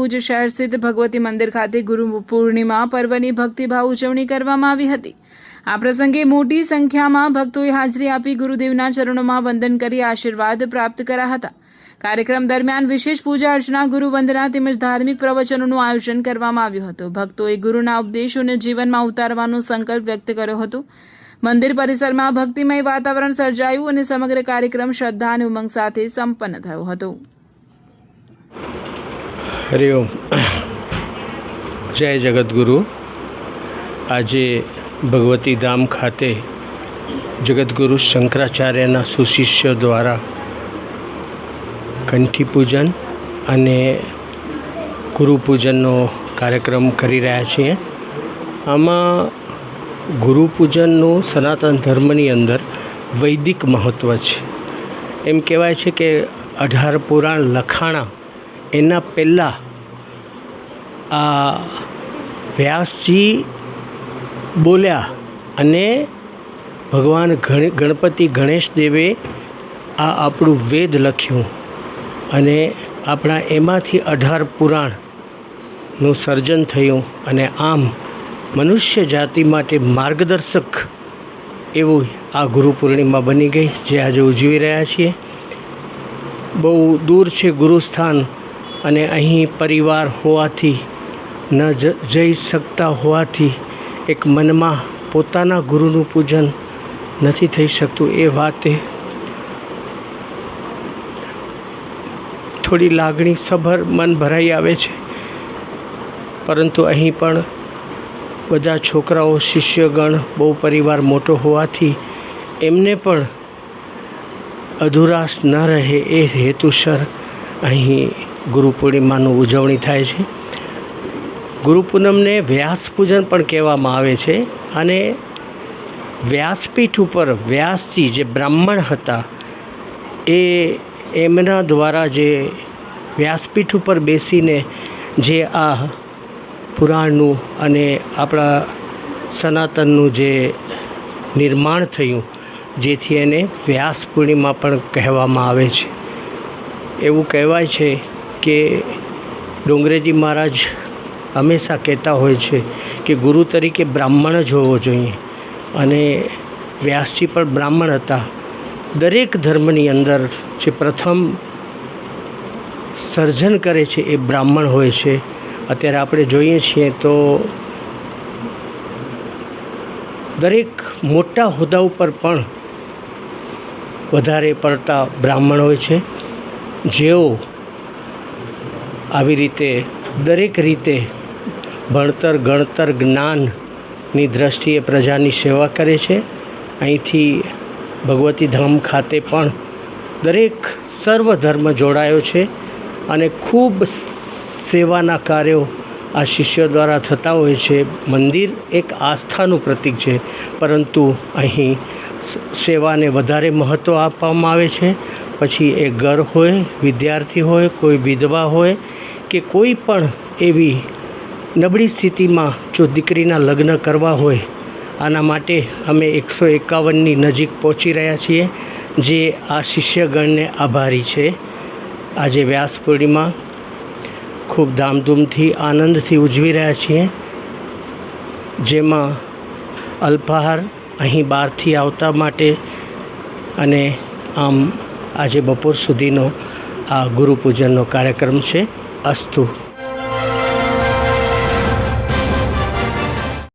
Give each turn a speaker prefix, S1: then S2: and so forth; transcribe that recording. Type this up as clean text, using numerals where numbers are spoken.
S1: ભુજ શહેર સ્થિત ભગવતી મંદિર ખાતે ગુરુ પૂર્ણિમા પર્વની ભક્તિભાવ ઉજવણી કરવામાં આવી હતી। આ પ્રસંગે મોટી સંખ્યામાં ભક્તોએ હાજરી આપી ગુરુદેવના ચરણોમાં વંદન કરી આશીર્વાદ પ્રાપ્ત કર્યા હતા। કાર્યક્રમ દરમિયાન વિશેષ પૂજા અર્ચના, ગુરુ વંદના તેમજ ધાર્મિક પ્રવચનોનું આયોજન કરવામાં આવ્યું હતું। ભક્તોએ ગુરુના ઉપદેશોને જીવનમાં ઉતારવાનો સંકલ્પ વ્યક્ત કર્યો હતો। મંદિર પરિસરમાં ભક્તિમય વાતાવરણ સર્જાયું અને સમગ્ર કાર્યક્રમ શ્રદ્ધા અને ઉમંગ સાથે સંપન્ન થયો હતો।
S2: હરિઓમ, જય જગતગુરુ। આજે ભગવતી ધામ ખાતે જગતગુરુ શંકરાચાર્યના સુશિષ્યો દ્વારા કંઠી પૂજન અને ગુરુ પૂજનનો કાર્યક્રમ કરી રહ્યા છીએ। આમાં ગુરુ પૂજનનું સનાતન ધર્મની અંદર વૈદિક મહત્ત્વ છે। એમ કહેવાય છે કે 18 પુરાણ લખાણા એના પહેલાં આ વ્યાસજી બોલ્યા અને ભગવાન ગણપતિ ગણેશ દેવે આ આપણું વેદ લખ્યું અને આપણા એમાંથી 18 પુરાણનું સર્જન થયું અને આમ મનુષ્ય જાતિ માટે માર્ગદર્શક એવું આ ગુરુ પૂર્ણિમા બની ગઈ, જે આજે ઉજવી રહ્યા છીએ। બહુ દૂર છે ગુરુસ્થાન અને અહીં પરિવાર હોવાથી ન જઈ શકતા હોવાથી એક મનમાં પોતાના ગુરુનું પૂજન નથી થઈ શકતું। એ વાતે થોડી લાગણીસભર મન ભરાઈ આવે છે, પરંતુ અહીં પણ બધા છોકરાઓ, શિષ્યગણ, બહુ પરિવાર મોટો હોવાથી એમને પણ અધુરાશ ન રહે એ હેતુસર અહીં ગુરુ પૂર્ણિમાનું ઉજવણી થાય છે। ગુરુ પૂનમને વ્યાસ પૂજન પણ કહેવામાં આવે છે અને વ્યાસપીઠ ઉપર વ્યાસજી જે બ્રાહ્મણ હતા એમના દ્વારા જે વ્યાસપીઠ ઉપર બેસીને જે આ પુરાણનું અને આપણા સનાતનનું જે નિર્માણ થયું, જેથી એને વ્યાસ પૂર્ણિમા પણ કહેવામાં આવે છે। એવું કહેવાય છે કે ડોંગરેજી મહારાજ હંમેશા કહેતા હોય છે કે ગુરુ તરીકે બ્રાહ્મણ જ હોવો જોઈએ અને વ્યાસજી પણ બ્રાહ્મણ હતા। દરેક ધર્મની અંદર જે પ્રથમ સર્જન કરે છે એ બ્રાહ્મણ હોય છે। અત્યારે આપણે જોઈએ છીએ તો દરેક મોટા હોદ્દા ઉપર પણ વધારે પડતા બ્રાહ્મણ હોય છે, જેઓ આવી રીતે દરેક રીતે ભણતર, ગણતર, જ્ઞાનની દ્રષ્ટિએ પ્રજાની સેવા કરે છે। અહીંથી ભગવતી ધામ ખાતે પણ દરેક સર્વ ધર્મ જોડાયો છે અને ખૂબ સેવાના કાર્યો આ શિષ્યો દ્વારા થતા હોય છે। મંદિર એક આસ્થાનું પ્રતીક છે, પરંતુ અહીં સેવાને વધારે મહત્ત્વ આપવામાં આવે છે। પછી એ ઘર હોય, વિદ્યાર્થી હોય, કોઈ વિધવા હોય કે કોઈ પણ એવી નબળી સ્થિતિમાં જો દીકરીના લગ્ન કરવા હોય, આના માટે અમે 151ની નજીક પહોંચી રહ્યા છીએ, જે આ શિષ્યગણને આભારી છે। આજે વ્યાસ પૂર્ણિમા ખૂબ ધામધૂમથી, આનંદથી ઉજવી રહ્યા છીએ, જેમાં અલ્પાહાર અહીં બહારથી આવતા માટે અને આમ આજે બપોર સુધીનો આ ગુરુ પૂજનનો કાર્યક્રમ છે। અસ્તુ।